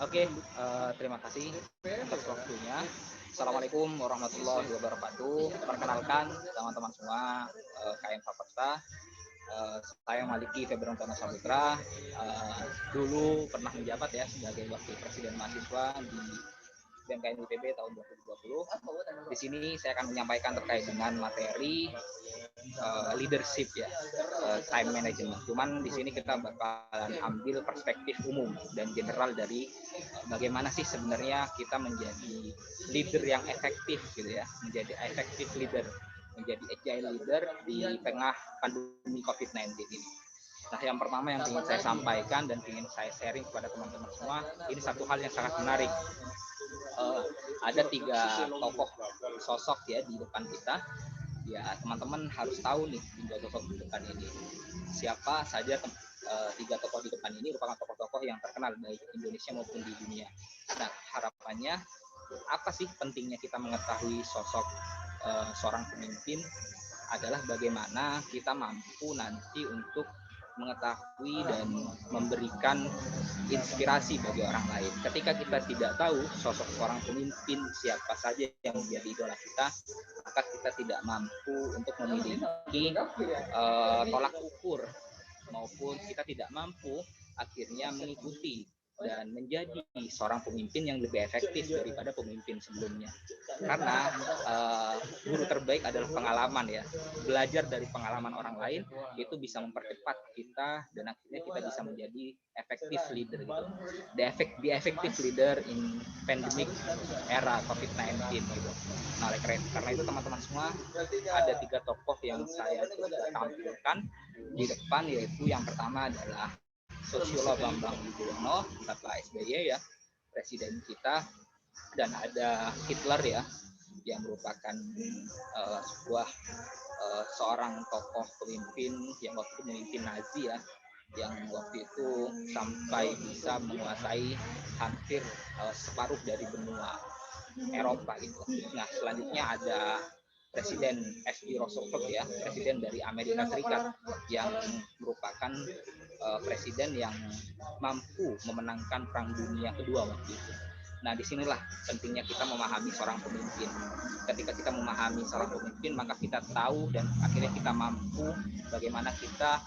Oke, terima kasih atas waktunya. Assalamualaikum warahmatullahi wabarakatuh. Perkenalkan teman-teman semua, KM Fakultas. Saya Maliki Febrantono Saputra. Dulu pernah menjabat ya sebagai Wakil Presiden Mahasiswa di BMKN IPB tahun 2020. Di sini saya akan menyampaikan terkait dengan materi leadership ya, time management. Cuman di sini kita bakalan ambil perspektif umum dan general dari bagaimana sih sebenarnya kita menjadi leader yang efektif gitu ya, menjadi effective leader, menjadi agile leader di tengah pandemi COVID-19 ini. Nah, yang pertama yang ingin saya sampaikan dan ingin saya sharing kepada teman-teman semua, ini satu hal yang sangat menarik. Ada 3 tokoh sosok ya di depan kita. Ya, teman-teman harus tahu nih 3 tokoh di depan ini. Siapa saja 3 tokoh di depan ini merupakan tokoh-tokoh yang terkenal baik di Indonesia maupun di dunia. Nah, harapannya apa sih pentingnya kita mengetahui sosok seorang pemimpin adalah bagaimana kita mampu nanti untuk mengetahui dan memberikan inspirasi bagi orang lain. Ketika kita tidak tahu sosok seorang pemimpin siapa saja yang menjadi idola kita, maka kita tidak mampu untuk memiliki tolak ukur, maupun kita tidak mampu akhirnya mengikuti dan menjadi seorang pemimpin yang lebih efektif daripada pemimpin sebelumnya. Karena guru terbaik adalah pengalaman ya. Belajar dari pengalaman orang lain itu bisa mempercepat kita dan akhirnya kita bisa menjadi effective leader gitu. The effective leader in pandemic era COVID-19 gitu. Nah, karena itu teman-teman semua, ada 3 tokoh yang saya tampilkan di depan, yaitu yang pertama adalah Susilo Bambang Yudhoyono, Bapak SBY ya, presiden kita, dan ada Hitler ya, yang merupakan seorang tokoh pemimpin yang waktu itu memimpin Nazi ya, yang waktu itu sampai bisa menguasai hampir separuh dari benua Eropa gitu. Nah, selanjutnya ada Presiden F.D. Roosevelt ya, presiden dari Amerika Serikat, yang merupakan presiden yang mampu memenangkan Perang Dunia Kedua waktu itu. Nah, disinilah pentingnya kita memahami seorang pemimpin. Ketika kita memahami seorang pemimpin, maka kita tahu dan akhirnya kita mampu bagaimana kita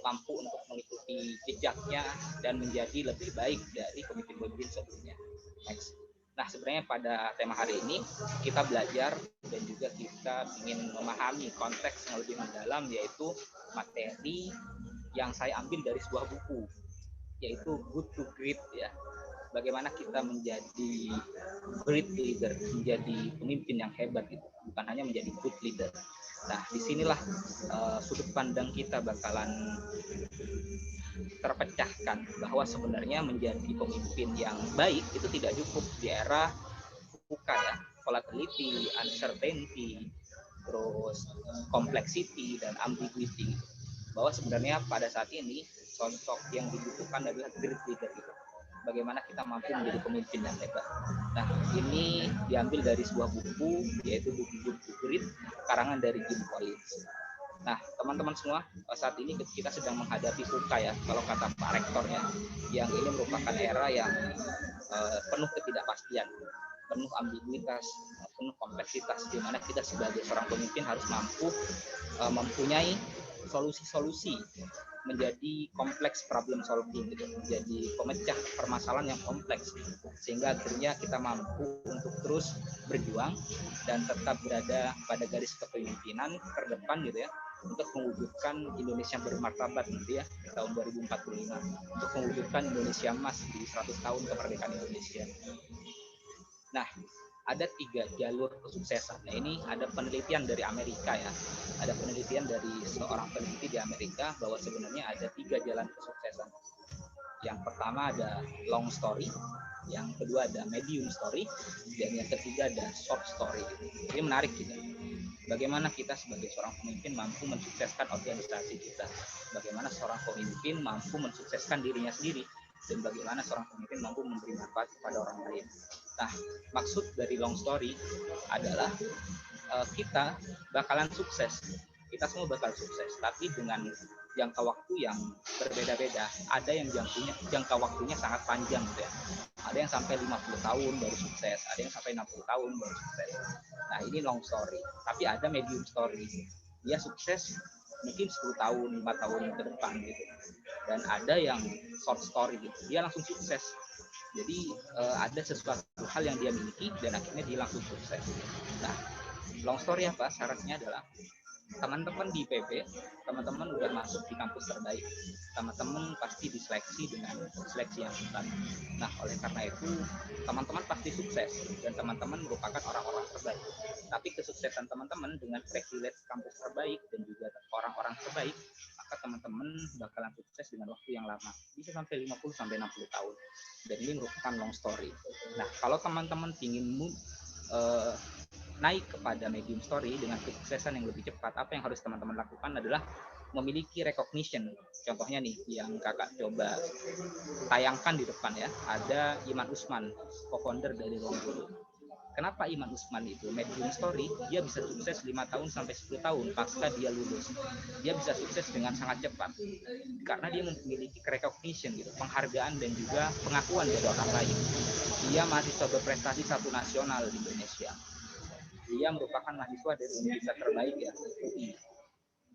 mampu untuk mengikuti jejaknya dan menjadi lebih baik dari pemimpin-pemimpin sebelumnya. Next. Nah, sebenarnya pada tema hari ini kita belajar dan juga kita ingin memahami konteks yang lebih mendalam, yaitu materi yang saya ambil dari sebuah buku, yaitu Good to Great ya. Bagaimana kita menjadi great leader, menjadi pemimpin yang hebat itu, bukan hanya menjadi good leader. Nah, disinilah sudut pandang kita bakalan terpecahkan bahwa sebenarnya menjadi pemimpin yang baik itu tidak cukup di era VUCA ya, volatility, uncertainty, terus complexity dan ambiguity. Bahwa sebenarnya pada saat ini sosok yang dibutuhkan adalah great leader itu. Bagaimana kita mampu menjadi pemimpin yang hebat. Nah, ini diambil dari sebuah buku, yaitu buku Good to Great, karangan dari Jim Collins. Nah, teman-teman semua, saat ini kita sedang menghadapi VUCA ya, kalau kata Pak Rektornya, yang ini merupakan era yang penuh ketidakpastian, penuh ambiguitas, penuh kompleksitas, di mana kita sebagai seorang pemimpin harus mampu mempunyai solusi-solusi, menjadi kompleks problem solving gitu, menjadi pemecah permasalahan yang kompleks, sehingga akhirnya kita mampu untuk terus berjuang dan tetap berada pada garis kepemimpinan terdepan gitu ya, untuk mewujudkan Indonesia bermartabat gitu ya di tahun 2045, untuk mewujudkan Indonesia emas di 100 tahun kemerdekaan Indonesia. Nah, ada 3 jalur kesuksesan. Nah, ini ada penelitian dari Amerika ya. Ada penelitian dari seorang peneliti di Amerika bahwa sebenarnya ada 3 jalan kesuksesan. Yang pertama ada long story, yang kedua ada medium story, dan yang ketiga ada short story. Ini menarik juga. Bagaimana kita sebagai seorang pemimpin mampu mensukseskan organisasi kita. Bagaimana seorang pemimpin mampu mensukseskan dirinya sendiri. Dan bagaimana seorang pemimpin mampu memberi manfaat kepada orang lain. Nah, maksud dari long story adalah kita bakalan sukses. Kita semua bakal sukses, tapi dengan jangka waktu yang berbeda-beda. Ada yang jangka waktunya sangat panjang gitu ya. Ada yang sampai 50 tahun baru sukses, ada yang sampai 60 tahun baru sukses. Nah, ini long story. Tapi ada medium story. Dia sukses mungkin 10 tahun, 5 tahun ke depan gitu. Dan ada yang short story gitu. Dia langsung sukses. Jadi ada sesuatu hal yang dia miliki dan akhirnya dia langsung sukses. Nah, long story apa? Syaratnya adalah teman-teman di IPB, teman-teman udah masuk di kampus terbaik, teman-teman pasti diseleksi dengan seleksi yang ketat. Nah, oleh karena itu teman-teman pasti sukses dan teman-teman merupakan orang-orang terbaik. Tapi kesuksesan teman-teman dengan privilege kampus terbaik dan juga orang-orang terbaik, maka teman-teman bakalan sukses dengan waktu yang lama, bisa sampai 50 sampai 60 tahun. Dan ini merupakan long story. Nah, kalau teman-teman ingin naik kepada medium story dengan kesuksesan yang lebih cepat, apa yang harus teman-teman lakukan adalah memiliki recognition. Contohnya nih, yang kakak coba tayangkan di depan ya, ada Iman Usman, co-founder dari Ruang Guru. Kenapa Iman Usman itu medium story, dia bisa sukses 5 tahun sampai 10 tahun pasca dia lulus. Dia bisa sukses dengan sangat cepat karena dia memiliki recognition gitu, penghargaan dan juga pengakuan dari orang lain. Dia mahasiswa berprestasi 1 nasional di Indonesia. Dia merupakan mahasiswa dari universitas terbaik ya, UI.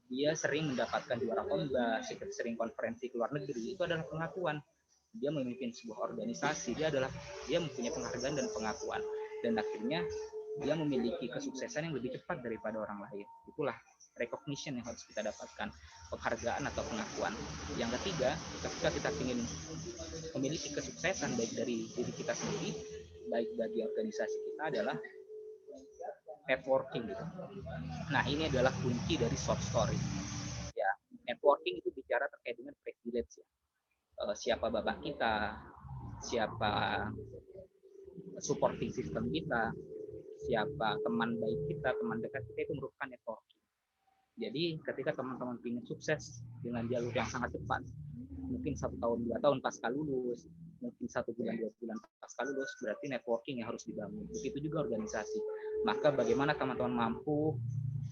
Dia sering mendapatkan juara lomba, sering konferensi ke luar negeri. Itu adalah pengakuan. Dia memimpin sebuah organisasi, dia mempunyai penghargaan dan pengakuan. Dan akhirnya dia memiliki kesuksesan yang lebih cepat daripada orang lain. Itulah recognition yang harus kita dapatkan, penghargaan atau pengakuan. Yang ketiga, ketika kita ingin memiliki kesuksesan baik dari diri kita sendiri, baik bagi organisasi kita adalah networking gitu. Nah, ini adalah kunci dari short story. Ya, networking itu bicara terkait dengan privilege ya. Siapa bapak kita, siapa supporting system kita, siapa teman baik kita, teman dekat kita, itu merupakan networking. Jadi ketika teman-teman ingin sukses dengan jalur yang sangat cepat, mungkin 1 tahun 2 tahun pasca lulus, mungkin 1 bulan 2 bulan pasca lulus, berarti networking yang harus dibangun. Begitu juga organisasi. Maka bagaimana teman-teman mampu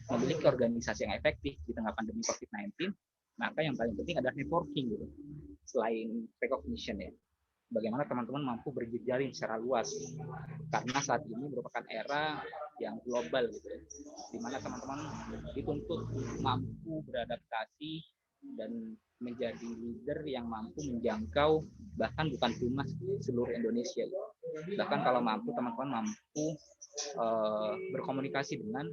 memiliki organisasi yang efektif di tengah pandemi COVID-19, maka yang paling penting adalah networking gitu. Selain recognition ya, bagaimana teman-teman mampu berjejaring secara luas, karena saat ini merupakan era yang global gitu ya, di mana teman-teman dituntut mampu beradaptasi dan menjadi leader yang mampu menjangkau bahkan bukan cuma seluruh Indonesia, bahkan kalau mampu teman-teman mampu berkomunikasi dengan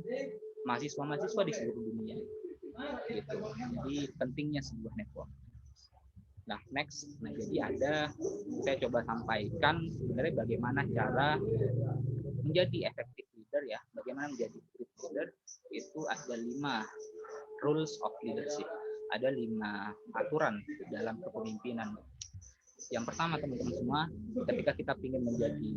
mahasiswa-mahasiswa di seluruh dunia gitu. Jadi pentingnya sebuah network. Nah, next. Nah, jadi saya coba sampaikan sebenarnya bagaimana cara menjadi effective leader ya. Bagaimana menjadi great leader itu ada 5 rules of leadership. Ada 5 aturan dalam kepemimpinan. Yang pertama, teman-teman semua, ketika kita ingin menjadi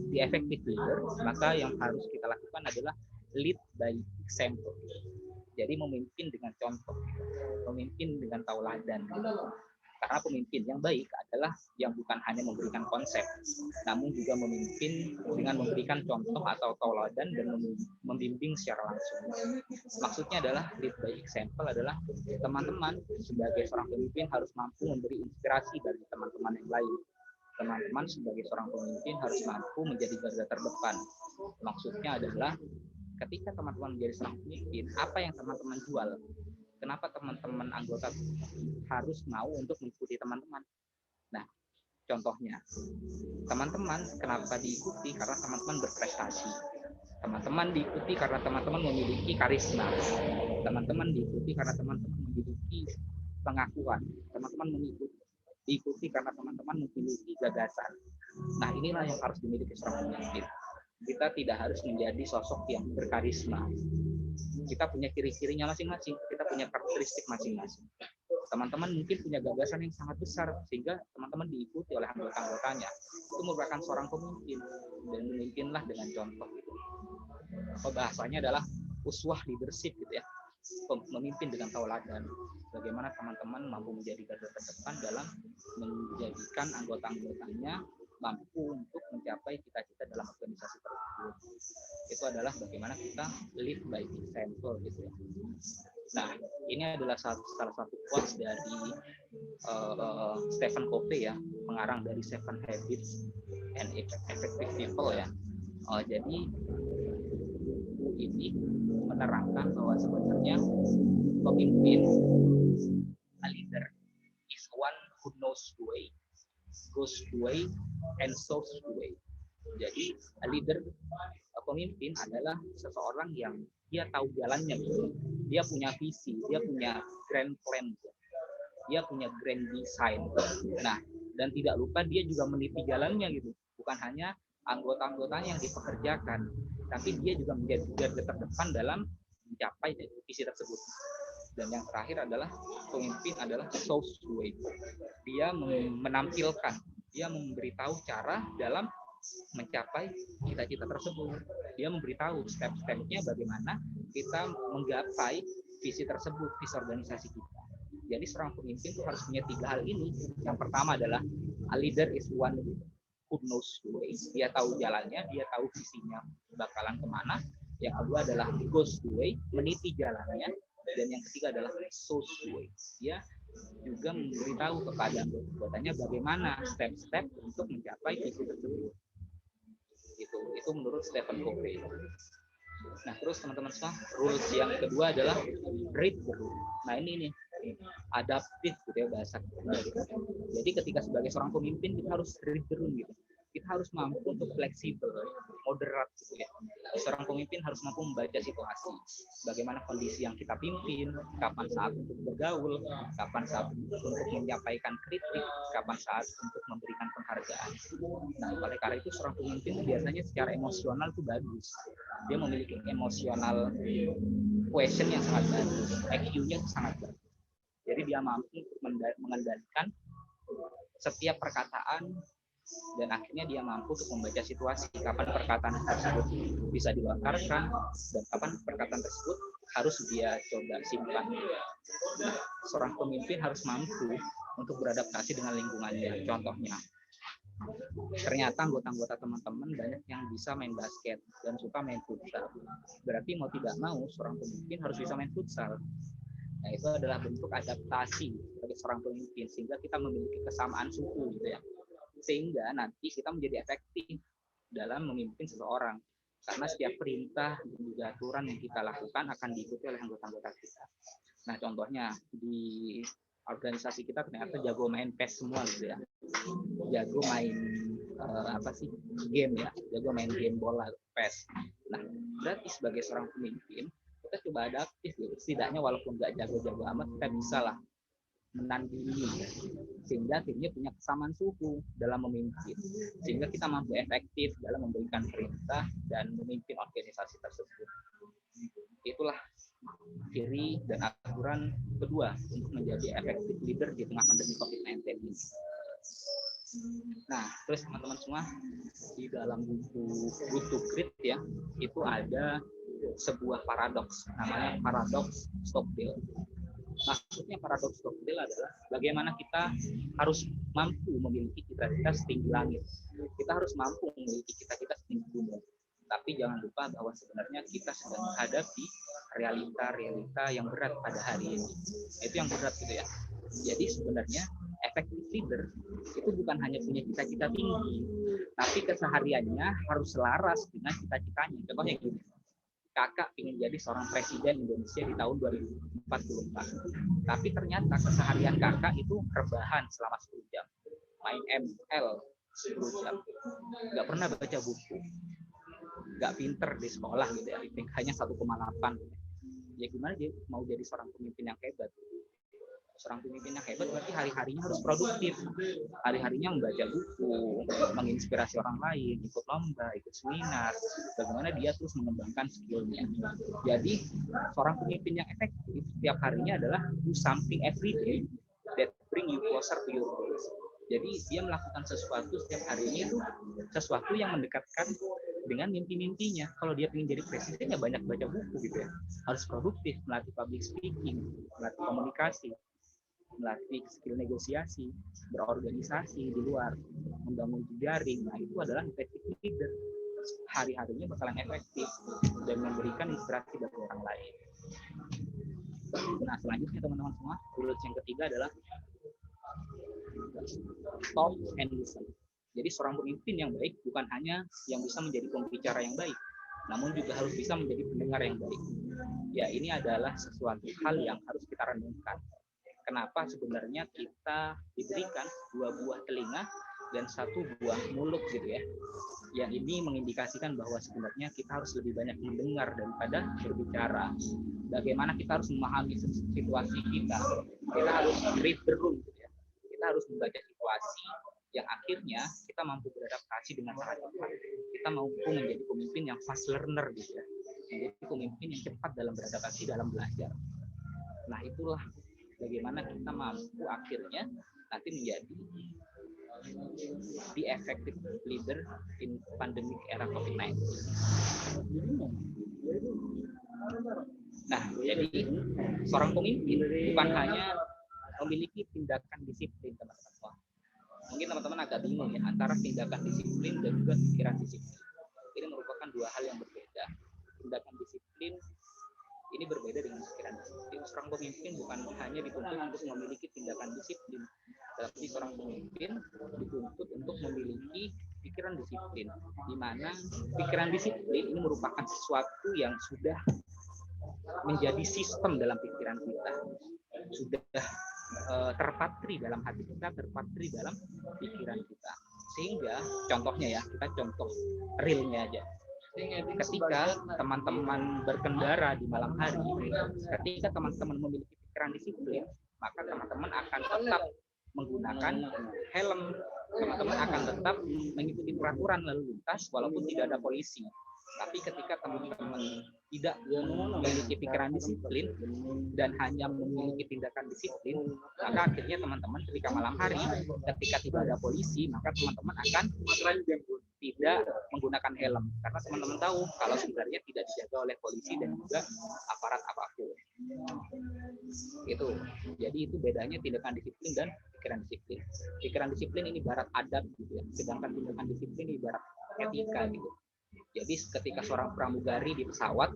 the effective leader, maka yang harus kita lakukan adalah lead by example. Jadi memimpin dengan contoh, memimpin dengan tauladan. Karena pemimpin yang baik adalah yang bukan hanya memberikan konsep, namun juga memimpin dengan memberikan contoh atau tauladan dan membimbing secara langsung. Maksudnya adalah lead by example adalah teman-teman sebagai seorang pemimpin harus mampu memberi inspirasi bagi teman-teman yang lain. Teman-teman sebagai seorang pemimpin harus mampu menjadi garda terdepan. Maksudnya adalah ketika teman-teman menjadi seorang pemimpin, apa yang teman-teman jual? Kenapa teman-teman anggota harus mau untuk mengikuti teman-teman? Nah, contohnya, teman-teman kenapa diikuti? Karena teman-teman berprestasi. Teman-teman diikuti karena teman-teman memiliki karisma. Teman-teman diikuti karena teman-teman memiliki pengakuan. Teman-teman diikuti karena teman-teman memiliki gagasan. Nah, inilah yang harus dimiliki seorang pemimpin. Kita tidak harus menjadi sosok yang berkarisma. Kita punya ciri-cirinya masing-masing, kita punya karakteristik masing-masing. Teman-teman mungkin punya gagasan yang sangat besar sehingga teman-teman diikuti oleh anggota-anggotanya. Itu merupakan seorang pemimpin dan memimpinlah dengan contoh. Bahasanya adalah uswah leadership gitu ya. Memimpin dengan tauladan. Bagaimana teman-teman mampu menjadi garda terdepan dalam menjadikan anggota-anggotanya mampu untuk mencapai cita-cita dalam organisasi tersebut. Itu adalah bagaimana kita lead by example gitu ya. Nah, ini adalah salah satu quotes dari Stephen Covey ya, pengarang dari Seven Habits and Effective People ya. Jadi buku ini menerangkan bahwa sebenarnya pemimpin, a leader, is one who knows the way, goes the way, and shows the way. Jadi a leader, pemimpin adalah seseorang yang dia tahu jalannya gitu. Dia punya visi, dia punya grand plan, dia punya grand design. Nah, dan tidak lupa dia juga meniti jalannya gitu. Bukan hanya anggota-anggotanya yang dipekerjakan, tapi dia juga menjadi garda terdepan dalam mencapai visi tersebut. Dan yang terakhir adalah pemimpin adalah shows the way. Dia menampilkan, dia memberitahu cara dalam mencapai cita-cita tersebut. Dia memberitahu step-stepnya bagaimana kita menggapai visi tersebut, visi organisasi kita. Jadi seorang pemimpin itu harus punya 3 hal ini. Yang pertama adalah a leader is one who knows the way. Dia tahu jalannya, dia tahu visinya bakalan kemana. Yang kedua adalah goes the way, meniti jalannya. Dan yang ketiga adalah shows the way. Dia juga memberitahu kepada anggotanya bagaimana step-step untuk mencapai visi tersebut. Itu menurut Stephen Covey. Nah, terus teman-teman semua, rules yang kedua adalah read the rule. Nah, ini nih adaptif gitu ya bahasa. Jadi ketika sebagai seorang pemimpin kita harus read the room gitu. Kita harus mampu untuk fleksibel, moderat gitu ya. Seorang pemimpin harus mampu membaca situasi, bagaimana kondisi yang kita pimpin, kapan saat untuk bergaul, kapan saat untuk menyampaikan kritik, kapan saat untuk memberikan penghargaan. Nah, oleh karena itu seorang pemimpin biasanya secara emosional itu bagus. Dia memiliki emosional quotient yang sangat bagus, IQ-nya sangat bagus. Jadi dia mampu mengendalikan setiap perkataan dan akhirnya dia mampu untuk membaca situasi kapan perkataan tersebut bisa dilontarkan dan kapan perkataan tersebut harus dia coba simpan. Nah, seorang pemimpin harus mampu untuk beradaptasi dengan lingkungannya. Contohnya, ternyata anggota-anggota teman-teman banyak yang bisa main basket dan suka main futsal. Berarti mau tidak mau seorang pemimpin harus bisa main futsal. Nah, itu adalah bentuk adaptasi sebagai seorang pemimpin sehingga kita memiliki kesamaan suku gitu ya. Sehingga nanti kita menjadi efektif dalam memimpin seseorang karena setiap perintah dan juga aturan yang kita lakukan akan diikuti oleh anggota-anggota kita. Nah, contohnya di organisasi kita ternyata jago main PES semua gitu ya, jago main game ya, jago main game bola PES. Nah, berarti sebagai seorang pemimpin kita coba adaptif gitu. Setidaknya walaupun nggak jago-jago amat kita bisa lah menandingi sehingga akhirnya punya kesamaan suku dalam memimpin sehingga kita mampu efektif dalam memberikan perintah dan memimpin organisasi tersebut. Itulah ciri dan aturan kedua untuk menjadi efektif leader di tengah pandemi COVID-19 ini. Nah, terus teman-teman semua, di dalam buku Good to Great ya, itu ada sebuah paradoks namanya paradoks Stockdale. Maksudnya paradoks Stockdale adalah bagaimana kita harus mampu memiliki cita-cita setinggi langit. Kita harus mampu memiliki cita-cita setinggi gunung. Tapi jangan lupa bahwa sebenarnya kita sedang menghadapi realita-realita yang berat pada hari ini. Itu yang berat gitu ya. Jadi sebenarnya effective leader itu bukan hanya punya cita-cita tinggi, tapi kesehariannya harus selaras dengan cita-citanya. Contohnya gini, kakak ingin jadi seorang presiden Indonesia di tahun 2044. Tapi ternyata keseharian kakak itu rebahan selama 10 jam. Main ML 10 jam. Nggak pernah baca buku. Nggak pinter di sekolah gitu ya. IPK-nya 1,8. Ya gimana dia mau jadi seorang pemimpin yang hebat? Seorang pemimpin yang hebat berarti hari-harinya harus produktif. Hari-harinya membaca buku, menginspirasi orang lain, ikut lomba, ikut seminar, bagaimana dia terus mengembangkan skill-nya. Jadi, seorang pemimpin yang efektif setiap harinya adalah do something every day that bring you closer to your goals. Jadi, dia melakukan sesuatu setiap harinya itu sesuatu yang mendekatkan dengan mimpi-mimpinya. Kalau dia ingin jadi presiden ya banyak baca buku gitu ya. Harus produktif, melatih public speaking, melatih komunikasi, melatih skill negosiasi, berorganisasi di luar, membangun jejaring. Nah, itu adalah effective leader. Hari-harinya bakalan efektif dan memberikan inspirasi bagi orang lain. Nah, selanjutnya teman-teman semua, rules yang ketiga adalah stop and listen. Jadi seorang pemimpin yang baik bukan hanya yang bisa menjadi pembicara yang baik, namun juga harus bisa menjadi pendengar yang baik. Ya, ini adalah sesuatu hal yang harus kita renungkan. Kenapa sebenarnya kita diberikan dua buah telinga dan satu buah mulut gitu ya. Yang ini mengindikasikan bahwa sebenarnya kita harus lebih banyak mendengar daripada berbicara. Bagaimana kita harus memahami situasi kita. Kita harus read the room gitu ya. Kita harus membaca situasi yang akhirnya kita mampu beradaptasi dengan sangat cepat. Kita mampu menjadi pemimpin yang fast learner gitu ya. Menjadi pemimpin yang cepat dalam beradaptasi dalam belajar. Nah, itulah bagaimana kita mampu akhirnya nanti menjadi the effective leader in pandemic era COVID-19. Nah, jadi seorang pemimpin bukan hanya memiliki tindakan disiplin, teman-teman. Mungkin teman-teman agak bingung ya antara tindakan disiplin dan juga pikiran disiplin. Ini merupakan dua hal yang berbeda. Tindakan disiplin ini berbeda dengan pikiran disiplin. Seorang pemimpin bukan hanya dituntut untuk memiliki tindakan disiplin, tapi seorang pemimpin dituntut untuk memiliki pikiran disiplin, di mana pikiran disiplin ini merupakan sesuatu yang sudah menjadi sistem dalam pikiran kita, sudah terpatri dalam hati kita, terpatri dalam pikiran kita. Sehingga contohnya ya, kita contoh realnya aja. Ketika teman-teman berkendara di malam hari, ketika teman-teman memiliki pikiran disiplin, maka teman-teman akan tetap menggunakan helm, teman-teman akan tetap mengikuti peraturan lalu lintas walaupun tidak ada polisi. Tapi ketika teman-teman tidak memiliki pikiran disiplin dan hanya memiliki tindakan disiplin, maka akhirnya teman-teman ketika malam hari, ketika tidak ada polisi, maka teman-teman akan tidak menggunakan helm karena teman-teman tahu kalau sebenarnya tidak dijaga oleh polisi dan juga aparat apapun. Itu. Jadi itu bedanya tindakan disiplin dan pikiran disiplin. Pikiran disiplin ini ibarat adab gitu ya, sedangkan tindakan disiplin ini ibarat etika gitu. Jadi ketika seorang pramugari di pesawat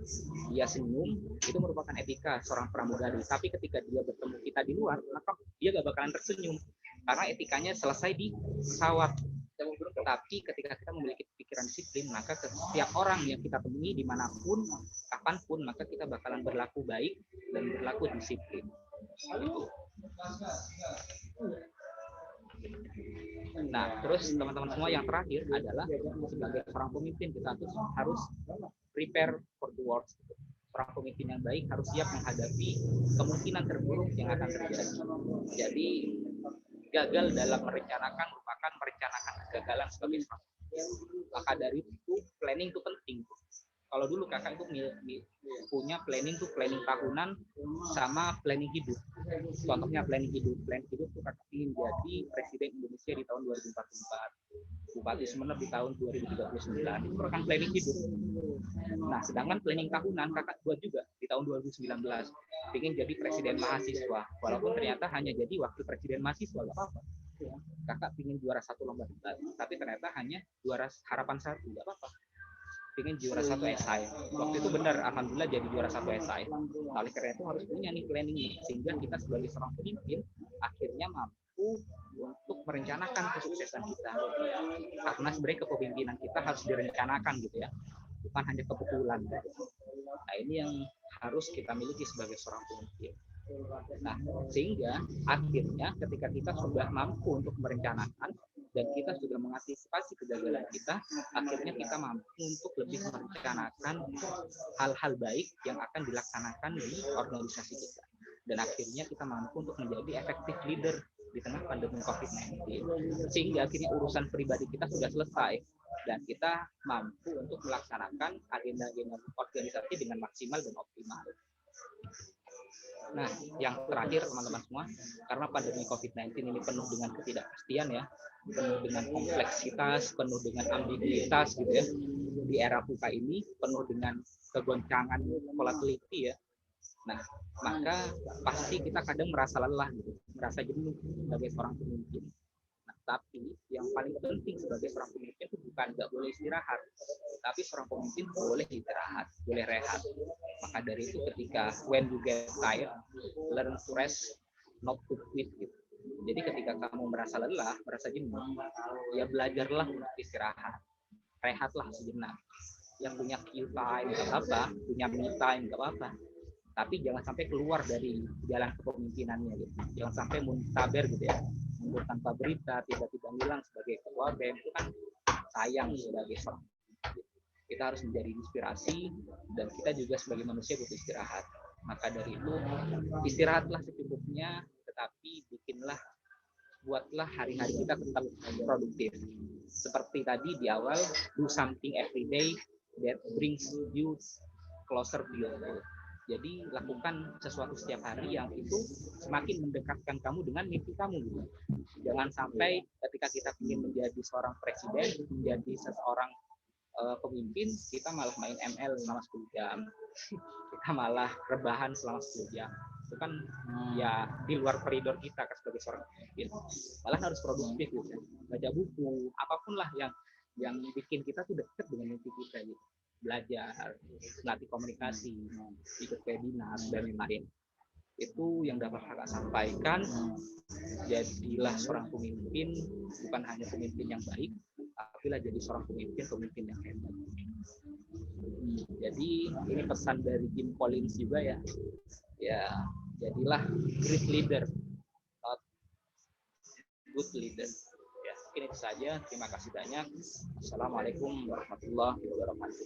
dia senyum, itu merupakan etika seorang pramugari. Tapi ketika dia bertemu kita di luar, maka dia gak bakalan tersenyum karena etikanya selesai di pesawat. Tetapi ketika kita memiliki pikiran disiplin, maka setiap orang yang kita temui dimanapun, kapanpun, maka kita bakalan berlaku baik dan berlaku disiplin. Nah, terus teman-teman semua yang terakhir adalah sebagai seorang pemimpin kita harus prepare for the worst. Seorang pemimpin yang baik harus siap menghadapi kemungkinan terburuk yang akan terjadi. Jadi gagal dalam merencanakan merupakan merencanakan kegagalan sebagai seorang pemimpin. Maka dari itu planning itu penting. Kalau dulu kakak itu punya planning tahunan sama planning hidup. Contohnya planning hidup tuh kakak ingin jadi presiden Indonesia di tahun 2044, Bupati Sumeneb di tahun 2039. Itu merupakan planning hidup. Nah, sedangkan planning tahunan kakak buat juga di tahun 2019, ingin jadi presiden mahasiswa. Walaupun ternyata hanya jadi wakil presiden mahasiswa, gak apa-apa. Kakak ingin juara satu lomba debat, tapi ternyata hanya juara harapan satu, gak apa-apa. Ingin juara satu esai. Waktu itu benar, alhamdulillah jadi juara satu esai. Oleh karena itu harus punya nih planning nih, sehingga kita sebagai seorang pemimpin akhirnya mampu untuk merencanakan kesuksesan kita. Karena sebenarnya kepemimpinan kita harus direncanakan gitu ya, bukan hanya kebetulan. Nah, ini yang harus kita miliki sebagai seorang pemimpin. Nah, sehingga akhirnya ketika kita sudah mampu untuk merencanakan dan kita sudah mengantisipasi kegagalan kita, akhirnya kita mampu untuk lebih merencanakan hal-hal baik yang akan dilaksanakan di organisasi kita. Dan akhirnya kita mampu untuk menjadi effective leader di tengah pandemi COVID-19. Sehingga akhirnya urusan pribadi kita sudah selesai dan kita mampu untuk melaksanakan agenda-agenda organisasi dengan maksimal dan optimal. Nah, yang terakhir teman-teman semua, karena pandemi COVID-19 ini penuh dengan ketidakpastian ya, penuh dengan kompleksitas, penuh dengan ambiguitas gitu ya. Di era VUCA ini penuh dengan kegoncangan volatility ya. Nah, maka pasti kita kadang merasa lelah gitu, merasa jenuh sebagai seorang pemimpin. Nah, tapi yang paling penting sebagai seorang pemimpin itu bukan nggak boleh istirahat, tapi seorang pemimpin boleh istirahat, boleh rehat. Maka dari itu ketika when you get tired, learn to rest, not to quit gitu. Jadi ketika kamu merasa lelah, merasa jenuh, ya belajarlah untuk istirahat, rehatlah sejenak. Yang punya Q time nggak apa-apa, punya me time nggak apa-apa, tapi jangan sampai keluar dari jalan kepemimpinannya gitu. Jangan sampai muntaber gitu ya, mundur tanpa berita, tiba-tiba hilang sebagai ketua BEM, itu kan sayang sebagai seorang. Kita harus menjadi inspirasi, dan kita juga sebagai manusia butuh istirahat. Maka dari itu istirahatlah secukupnya, tetapi buatlah hari-hari kita tetap produktif. Seperti tadi di awal, do something every day that brings you closer to your goal. Jadi lakukan sesuatu setiap hari yang itu semakin mendekatkan kamu dengan mimpi kamu gitu. Jangan sampai ketika kita ingin menjadi seorang presiden, menjadi seseorang pemimpin, kita malah main ML selama 10 jam. Kita malah rebahan selama 10 jam. Itu kan ya di luar koridor kita kan sebagai seorang pemimpin. Malah harus produktif gitu. Baca buku, apapun lah yang bikin kita tuh dekat dengan mimpi kita gitu. Belajar, melatih komunikasi, ikut webinar dan lain-lain. Itu yang dapat kakak sampaikan. Jadilah seorang pemimpin, bukan hanya pemimpin yang baik, tapi lah jadi seorang pemimpin yang hebat. Jadi ini pesan dari Jim Collins juga ya. Ya, jadilah great leader, not good leader. Ya, mungkin itu saja. Terima kasih banyak. Assalamualaikum warahmatullahi wabarakatuh.